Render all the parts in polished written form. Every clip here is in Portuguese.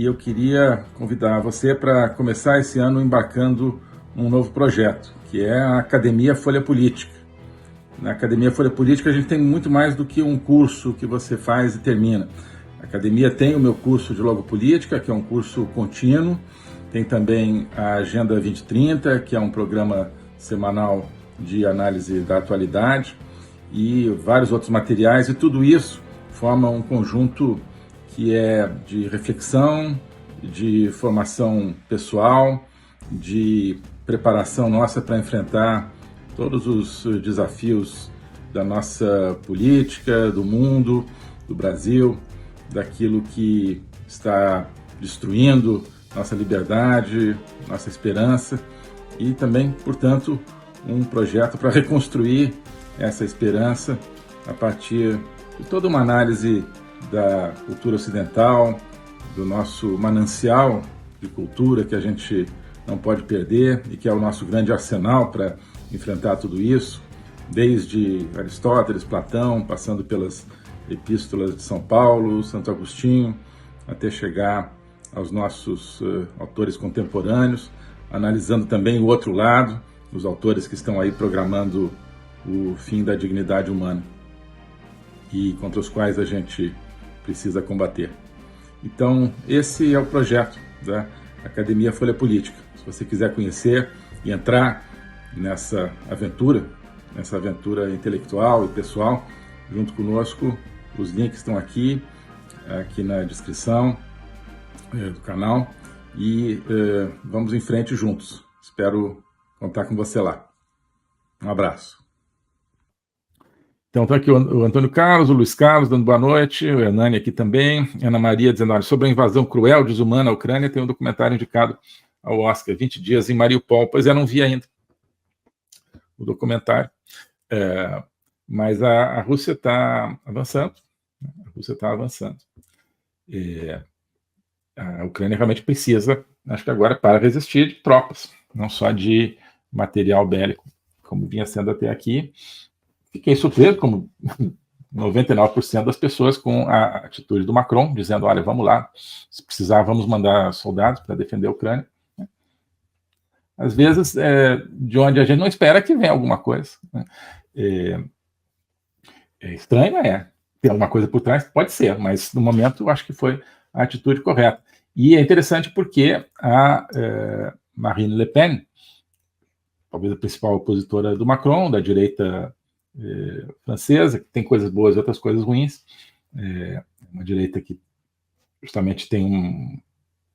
E eu queria convidar você para começar esse ano embarcando um novo projeto, que é a Academia Folha Política. Na Academia Folha Política a gente tem muito mais do que um curso que você faz e termina. A Academia tem o meu curso de Logopolítica, que é um curso contínuo, tem também a Agenda 2030, que é um programa semanal de análise da atualidade, e vários outros materiais, e tudo isso forma um conjunto que é de reflexão, de formação pessoal, de preparação nossa para enfrentar todos os desafios da nossa política, do mundo, do Brasil, daquilo que está destruindo nossa liberdade, nossa esperança e também, portanto, um projeto para reconstruir essa esperança a partir de toda uma análise da cultura ocidental, do nosso manancial de cultura que a gente não pode perder e que é o nosso grande arsenal para enfrentar tudo isso, desde Aristóteles, Platão, passando pelas epístolas de São Paulo, Santo Agostinho, até chegar aos nossos autores contemporâneos, analisando também o outro lado, os autores que estão aí programando o fim da dignidade humana e contra os quais a gente precisa combater. Então, esse é o projeto da Academia Folha Política. Se você quiser conhecer e entrar nessa aventura intelectual e pessoal, junto conosco, os links estão aqui na descrição do canal e vamos em frente juntos. Espero contar com você lá. Um abraço. Então, está aqui o Antônio Carlos, o Luiz Carlos dando boa noite, o Hernani aqui também, Ana Maria dizendo, olha, sobre a invasão cruel, desumana à Ucrânia, tem um documentário indicado ao Oscar, 20 dias em Mariupol. Pois é, não vi ainda o documentário, mas a Rússia está avançando, a Ucrânia realmente precisa, acho que agora, para resistir, de tropas, não só de material bélico, como vinha sendo até aqui. Fiquei surpreso, como 99% das pessoas, com a atitude do Macron, dizendo, olha, vamos lá, se precisar, vamos mandar soldados para defender a Ucrânia. Às vezes, de onde a gente não espera que venha alguma coisa. Estranho, tem alguma coisa por trás? Pode ser, mas no momento eu acho que foi a atitude correta. E é interessante porque a Marine Le Pen, talvez a principal opositora do Macron, da direita francesa, que tem coisas boas e outras coisas ruins, uma direita que justamente tem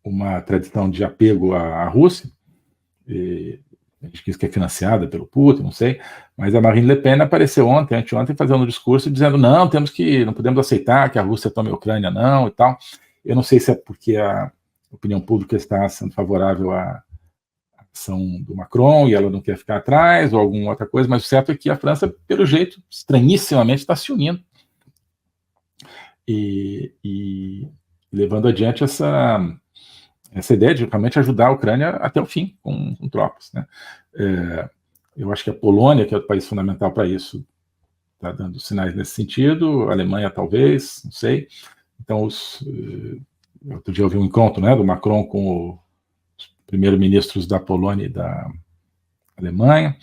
uma tradição de apego à Rússia, a gente diz que é financiada pelo Putin, não sei, mas a Marine Le Pen apareceu anteontem, fazendo um discurso dizendo, não podemos aceitar que a Rússia tome a Ucrânia, não, e tal. Eu não sei se é porque a opinião pública está sendo favorável à ação do Macron e ela não quer ficar atrás, ou alguma outra coisa, mas o certo é que a França, pelo jeito, estranhissimamente, está se unindo e levando adiante essa ideia de realmente ajudar a Ucrânia até o fim, com tropas, né? Eu acho que a Polônia, que é o país fundamental para isso, está dando sinais nesse sentido, a Alemanha talvez, não sei. Então, outro dia eu vi um encontro, né, do Macron com os primeiros-ministros da Polônia e da Alemanha.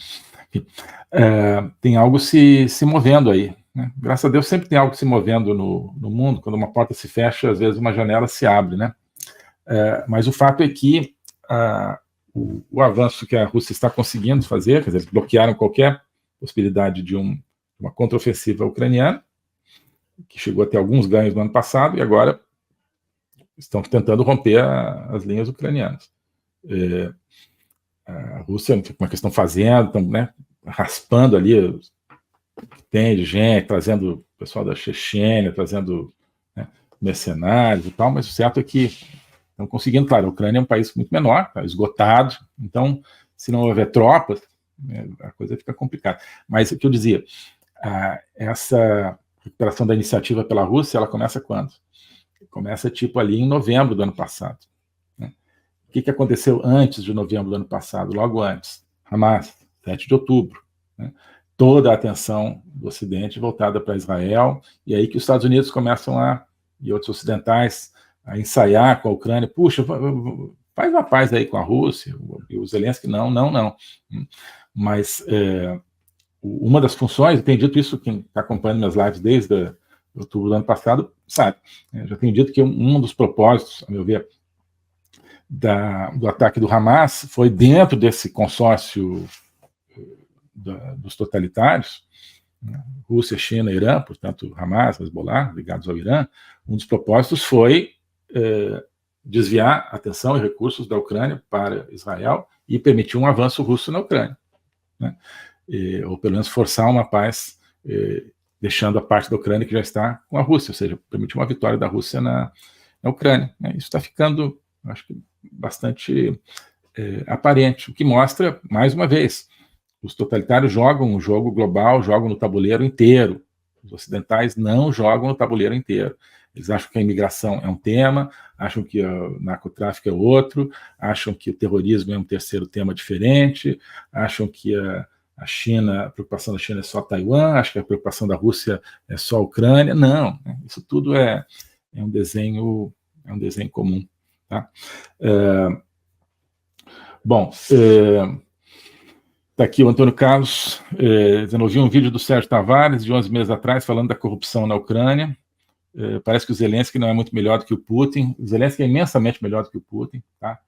Tem algo se movendo aí, né? Graças a Deus sempre tem algo se movendo no mundo. Quando uma porta se fecha, às vezes uma janela se abre, né? Mas o fato é que o avanço que a Rússia está conseguindo fazer, quer dizer, eles bloquearam qualquer possibilidade de uma contraofensiva ucraniana, que chegou a ter alguns ganhos no ano passado, e agora estão tentando romper as linhas ucranianas. A Rússia, como é que estão fazendo, estão, né, raspando ali o que tem de gente, trazendo o pessoal da Chechênia, trazendo, né, mercenários e tal, mas o certo é que estão conseguindo. Claro, a Ucrânia é um país muito menor, está esgotado, então, se não houver tropas, né, a coisa fica complicada. Mas o que eu dizia, essa recuperação da iniciativa pela Rússia, ela começa quando? Começa tipo ali em novembro do ano passado, né? O que aconteceu antes de novembro do ano passado? Logo antes, Hamas, 7 de outubro, né? Toda a atenção do Ocidente voltada para Israel, e aí que os Estados Unidos começam e outros ocidentais a ensaiar com a Ucrânia, puxa, faz uma paz aí com a Rússia, e o Zelensky, não. Mas uma das funções, eu tenho dito isso, quem está acompanhando minhas lives desde outubro do ano passado, sabe, já tenho dito que um dos propósitos, a meu ver, do ataque do Hamas foi dentro desse consórcio dos totalitários, né, Rússia, China, Irã, portanto, Hamas, Hezbollah, ligados ao Irã. Um dos propósitos foi desviar a atenção e recursos da Ucrânia para Israel e permitir um avanço russo na Ucrânia, né? Ou pelo menos forçar uma paz, deixando a parte da Ucrânia que já está com a Rússia, ou seja, permitir uma vitória da Rússia na Ucrânia, né? Isso está ficando, acho que, bastante aparente, o que mostra, mais uma vez, os totalitários jogam um jogo global, jogam no tabuleiro inteiro. Os ocidentais não jogam no tabuleiro inteiro. Eles acham que a imigração é um tema, acham que o narcotráfico é outro, acham que o terrorismo é um terceiro tema diferente, acham que a China, a preocupação da China é só Taiwan, acham que a preocupação da Rússia é só a Ucrânia. Não, né? Isso tudo é um desenho comum. Tá? Bom, está aqui o Antônio Carlos, dizendo: ouvi um vídeo do Sérgio Tavares de 11 meses atrás falando da corrupção na Ucrânia. Parece que o Zelensky não é muito melhor do que o Putin. O Zelensky é imensamente melhor do que o Putin. Tá?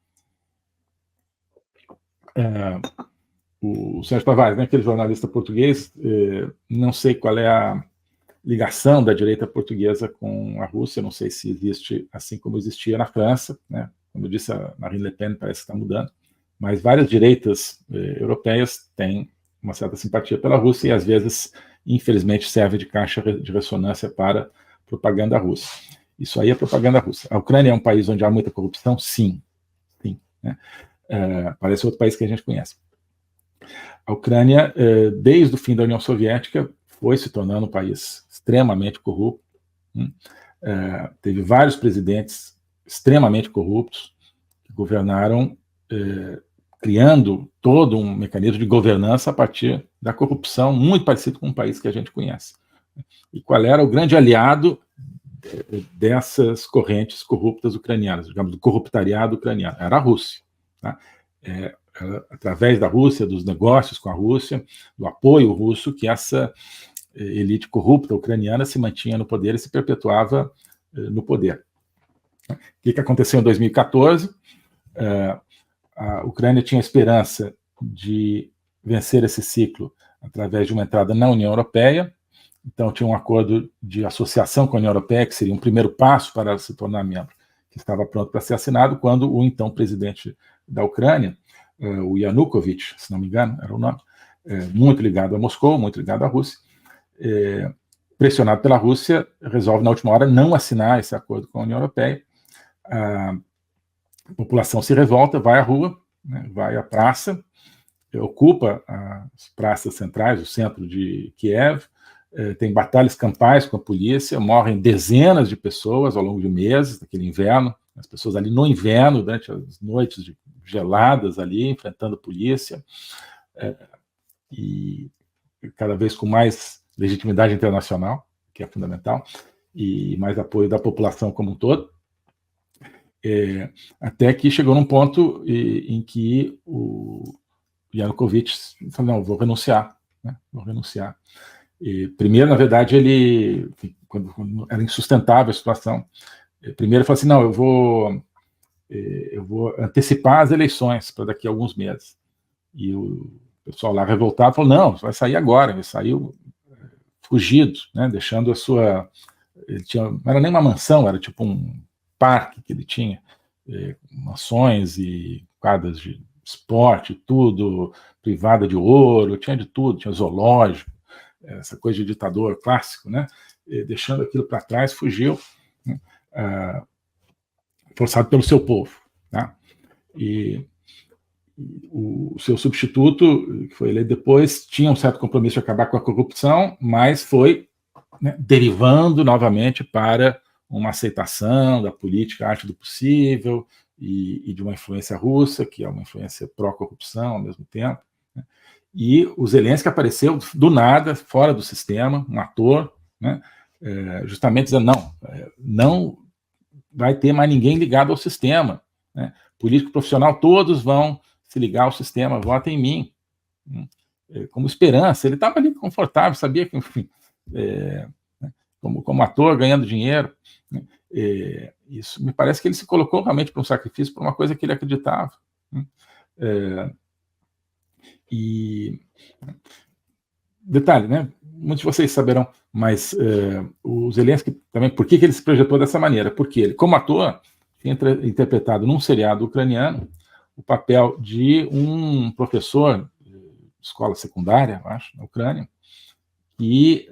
O Sérgio Tavares, né, aquele jornalista português, não sei qual é a ligação da direita portuguesa com a Rússia, não sei se existe assim como existia na França, né? Como eu disse, a Marine Le Pen parece que está mudando, mas várias direitas europeias têm uma certa simpatia pela Rússia e às vezes, infelizmente, serve de caixa de ressonância para propaganda russa. Isso aí é propaganda russa. A Ucrânia é um país onde há muita corrupção? Sim, né? Parece outro país que a gente conhece. A Ucrânia, desde o fim da União Soviética, foi se tornando um país extremamente corrupto. Teve vários presidentes extremamente corruptos que governaram, criando todo um mecanismo de governança a partir da corrupção, muito parecido com um país que a gente conhece. E qual era o grande aliado dessas correntes corruptas ucranianas, digamos, do corruptariado ucraniano? Era a Rússia. Tá? Através da Rússia, dos negócios com a Rússia, do apoio russo, que essa elite corrupta ucraniana se mantinha no poder e se perpetuava no poder. O que aconteceu em 2014? A Ucrânia tinha esperança de vencer esse ciclo através de uma entrada na União Europeia, então tinha um acordo de associação com a União Europeia, que seria um primeiro passo para se tornar membro, que estava pronto para ser assinado, quando o então presidente da Ucrânia, o Yanukovych, se não me engano, era o nome, muito ligado a Moscou, muito ligado à Rússia, pressionado pela Rússia, resolve na última hora não assinar esse acordo com a União Europeia. A população se revolta, vai à rua, né, vai à praça, ocupa as praças centrais, o centro de Kiev, tem batalhas campais com a polícia, morrem dezenas de pessoas ao longo de meses, naquele inverno, as pessoas ali no inverno, durante as noites geladas ali, enfrentando a polícia, e cada vez com mais legitimidade internacional, que é fundamental, e mais apoio da população como um todo, até que chegou num ponto em que o Yanukovych falou: não, vou renunciar, né? Vou renunciar. Primeiro, na verdade, ele, quando era insustentável a situação, primeiro ele falou assim: não, eu vou antecipar as eleições para daqui a alguns meses. E o pessoal lá revoltado falou: não, vai sair agora. Ele saiu fugido, né, deixando a sua... não era nem uma mansão, era tipo um parque que ele tinha, mansões e quadras de esporte, tudo, privada de ouro, tinha de tudo, tinha zoológico, essa coisa de ditador clássico, né? Deixando aquilo para trás, fugiu, né? Forçado pelo seu povo. Tá? E o seu substituto, que foi eleito depois, tinha um certo compromisso de acabar com a corrupção, mas foi, né, derivando novamente para uma aceitação da política arte do possível e de uma influência russa, que é uma influência pró-corrupção ao mesmo tempo. Né? E o Zelensky apareceu do nada, fora do sistema, um ator, né, justamente dizendo: não vai ter mais ninguém ligado ao sistema, né? Político profissional, todos vão se ligar ao sistema, votem em mim, como esperança. Ele estava ali confortável, sabia que, enfim, como ator, ganhando dinheiro, né? Isso me parece que ele se colocou realmente para um sacrifício, para uma coisa que ele acreditava, né? E detalhe, né? Muitos de vocês saberão, mas o Zelensky também, por que ele se projetou dessa maneira? Porque ele, como ator, tinha interpretado num seriado ucraniano o papel de um professor de escola secundária, acho, na Ucrânia, que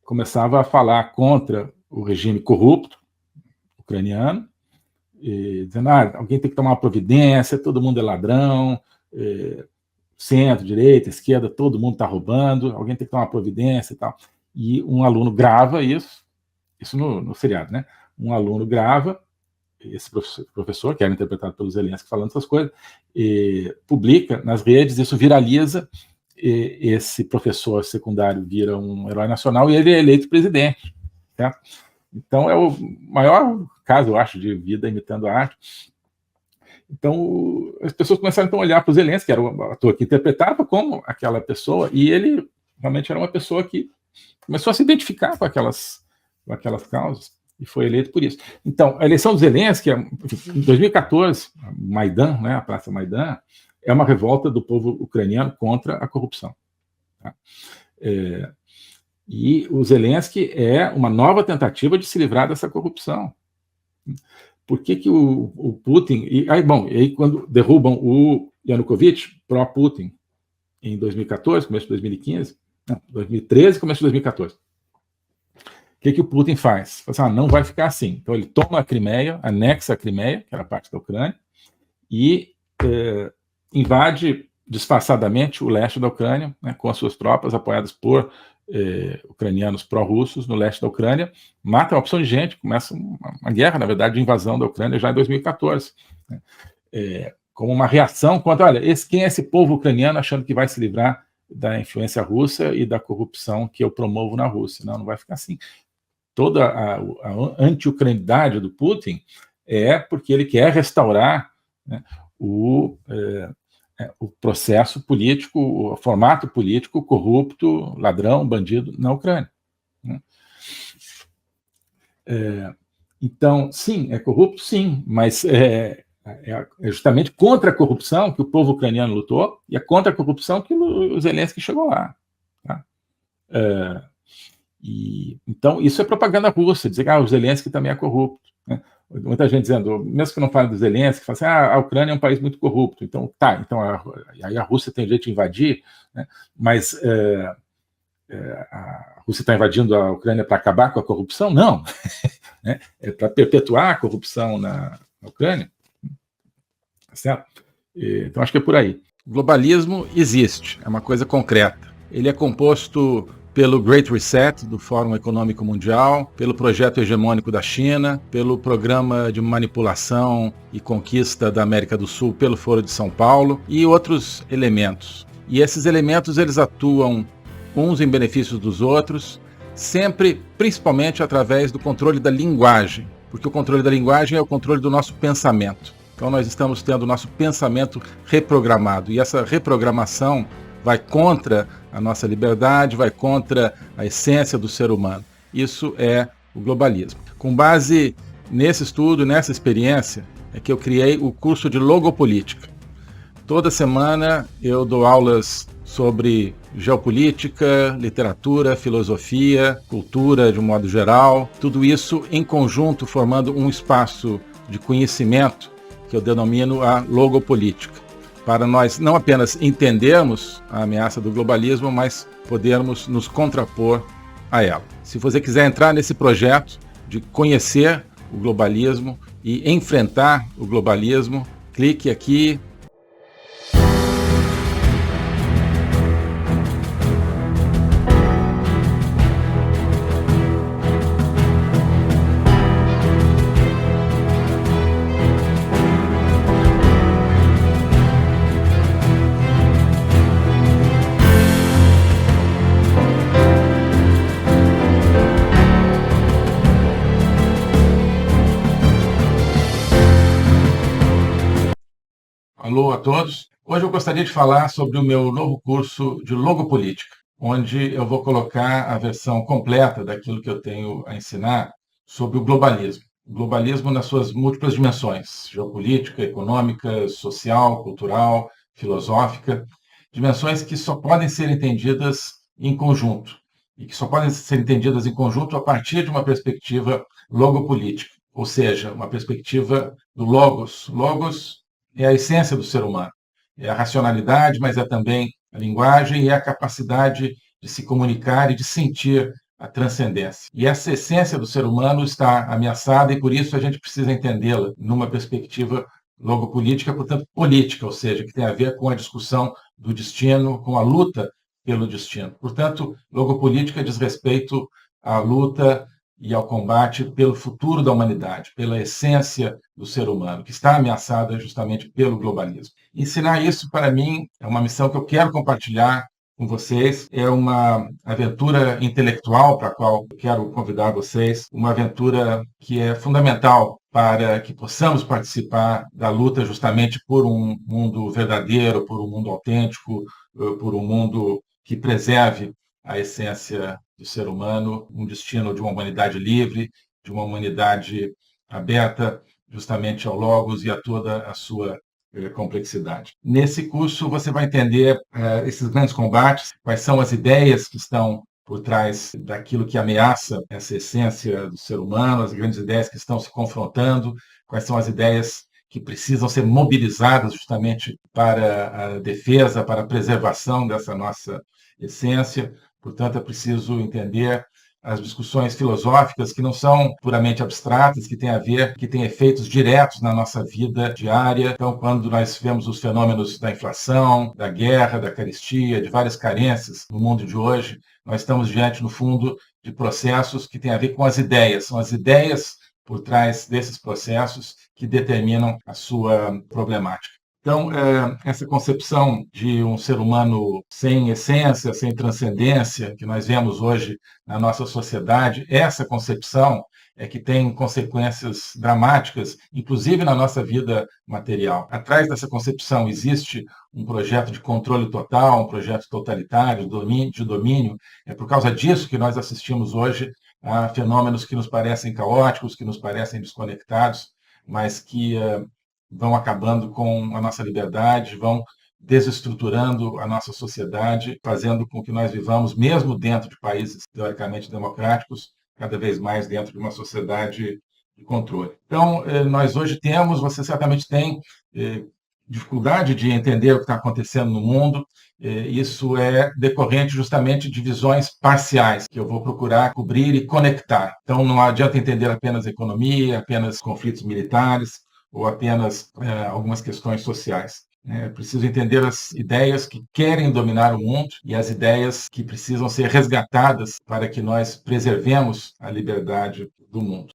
começava a falar contra o regime corrupto ucraniano, dizendo, alguém tem que tomar uma providência, todo mundo é ladrão, centro, direita, esquerda, todo mundo está roubando, alguém tem que tomar uma providência e tal. E um aluno grava isso no seriado, né? Um aluno grava esse professor, que era interpretado pelo Zelensky, falando essas coisas, publica nas redes, isso viraliza, esse professor secundário vira um herói nacional e ele é eleito presidente. Tá? Então, é o maior caso, eu acho, de vida imitando a arte. Então, as pessoas começaram então, a olhar para o Zelensky, que era o ator que interpretava como aquela pessoa, e ele realmente era uma pessoa que começou a se identificar com aquelas causas, e foi eleito por isso. Então, a eleição do Zelensky, em 2014, Maidan, né, a Praça Maidan, é uma revolta do povo ucraniano contra a corrupção. Tá? E o Zelensky é uma nova tentativa de se livrar dessa corrupção. Por que o Putin... E aí, quando derrubam o Yanukovych, pró-Putin, em 2014, começo de 2015, não, 2013, começo de 2014, o que o Putin faz? Fala assim, não vai ficar assim. Então ele toma a Crimeia, anexa a Crimeia, que era parte da Ucrânia, e invade disfarçadamente o leste da Ucrânia, né, com as suas tropas apoiadas por ucranianos pró-russos no leste da Ucrânia, mata uma opção de gente, começa uma guerra, na verdade, de invasão da Ucrânia já em 2014, né, como uma reação contra, olha, quem é esse povo ucraniano achando que vai se livrar da influência russa e da corrupção que eu promovo na Rússia? Não vai ficar assim. Toda a anti-ucranidade do Putin é porque ele quer restaurar, né, o processo político, o formato político corrupto, ladrão, bandido na Ucrânia. Né? Então, sim, é corrupto? Sim, mas é justamente contra a corrupção que o povo ucraniano lutou e é contra a corrupção que o Zelensky chegou lá. Tá? Então, isso é propaganda russa, dizer que o Zelensky também é corrupto. Né? Muita gente dizendo, mesmo que não fale do Zelensky, fala assim, a Ucrânia é um país muito corrupto, então aí a Rússia tem direito de invadir, né? Mas a Rússia está invadindo a Ucrânia para acabar com a corrupção? Não, né? É para perpetuar a corrupção na Ucrânia, tá certo? Então acho que é por aí. O globalismo existe, é uma coisa concreta. Ele é composto pelo Great Reset do Fórum Econômico Mundial, pelo projeto hegemônico da China, pelo programa de manipulação e conquista da América do Sul pelo Foro de São Paulo e outros elementos. E esses elementos eles atuam uns em benefício dos outros, sempre, principalmente através do controle da linguagem, porque o controle da linguagem é o controle do nosso pensamento. Então nós estamos tendo o nosso pensamento reprogramado e essa reprogramação vai contra a nossa liberdade, vai contra a essência do ser humano. Isso é o globalismo. Com base nesse estudo, nessa experiência, é que eu criei o curso de Logopolítica. Toda semana eu dou aulas sobre geopolítica, literatura, filosofia, cultura de um modo geral, tudo isso em conjunto formando um espaço de conhecimento que eu denomino a logopolítica, para nós não apenas entendermos a ameaça do globalismo, mas podermos nos contrapor a ela. Se você quiser entrar nesse projeto de conhecer o globalismo e enfrentar o globalismo, clique aqui. Alô a todos. Hoje eu gostaria de falar sobre o meu novo curso de Logopolítica, onde eu vou colocar a versão completa daquilo que eu tenho a ensinar sobre o globalismo. O globalismo nas suas múltiplas dimensões: geopolítica, econômica, social, cultural, filosófica, dimensões que só podem ser entendidas em conjunto e que só podem ser entendidas em conjunto a partir de uma perspectiva logopolítica, ou seja, uma perspectiva do logos. Logos é a essência do ser humano. É a racionalidade, mas é também a linguagem e a capacidade de se comunicar e de sentir a transcendência. E essa essência do ser humano está ameaçada e por isso a gente precisa entendê-la numa perspectiva logopolítica, portanto política, ou seja, que tem a ver com a discussão do destino, com a luta pelo destino. Portanto, logopolítica diz respeito à luta e ao combate pelo futuro da humanidade, pela essência do ser humano, que está ameaçada justamente pelo globalismo. Ensinar isso, para mim, é uma missão que eu quero compartilhar com vocês. É uma aventura intelectual para a qual eu quero convidar vocês, uma aventura que é fundamental para que possamos participar da luta justamente por um mundo verdadeiro, por um mundo autêntico, por um mundo que preserve a essência do ser humano, um destino de uma humanidade livre, de uma humanidade aberta justamente ao Logos e a toda a sua complexidade. Nesse curso você vai entender esses grandes combates, quais são as ideias que estão por trás daquilo que ameaça essa essência do ser humano, as grandes ideias que estão se confrontando, quais são as ideias que precisam ser mobilizadas justamente para a defesa, para a preservação dessa nossa essência. Portanto, é preciso entender as discussões filosóficas que não são puramente abstratas, que têm a ver, que têm efeitos diretos na nossa vida diária. Então, quando nós vemos os fenômenos da inflação, da guerra, da carestia, de várias carências no mundo de hoje, nós estamos diante, no fundo, de processos que têm a ver com as ideias. São as ideias por trás desses processos que determinam a sua problemática. Então, essa concepção de um ser humano sem essência, sem transcendência, que nós vemos hoje na nossa sociedade, essa concepção é que tem consequências dramáticas, inclusive na nossa vida material. Atrás dessa concepção existe um projeto de controle total, um projeto totalitário, de domínio. É por causa disso que nós assistimos hoje a fenômenos que nos parecem caóticos, que nos parecem desconectados, mas que vão acabando com a nossa liberdade, vão desestruturando a nossa sociedade, fazendo com que nós vivamos, mesmo dentro de países teoricamente democráticos, cada vez mais dentro de uma sociedade de controle. Então, nós hoje temos, você certamente tem, dificuldade de entender o que está acontecendo no mundo. Isso é decorrente justamente de visões parciais, que eu vou procurar cobrir e conectar. Então, não adianta entender apenas economia, apenas conflitos militares, ou apenas algumas questões sociais. É preciso entender as ideias que querem dominar o mundo e as ideias que precisam ser resgatadas para que nós preservemos a liberdade do mundo.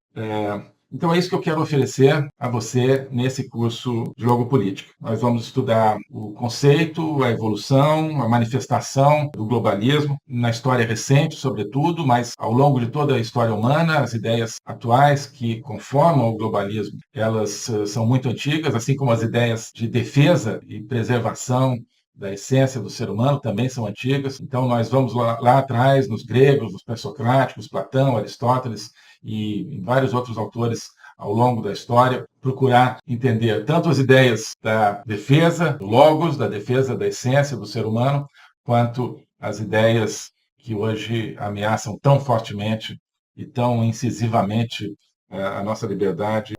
Então é isso que eu quero oferecer a você nesse curso de Logopolítica. Nós vamos estudar o conceito, a evolução, a manifestação do globalismo, na história recente, sobretudo, mas ao longo de toda a história humana, as ideias atuais que conformam o globalismo, elas são muito antigas, assim como as ideias de defesa e preservação da essência do ser humano também são antigas. Então nós vamos lá atrás, nos gregos, nos pré-socráticos, Platão, Aristóteles, e vários outros autores ao longo da história, procurar entender tanto as ideias da defesa do logos, da defesa da essência do ser humano, quanto as ideias que hoje ameaçam tão fortemente e tão incisivamente a nossa liberdade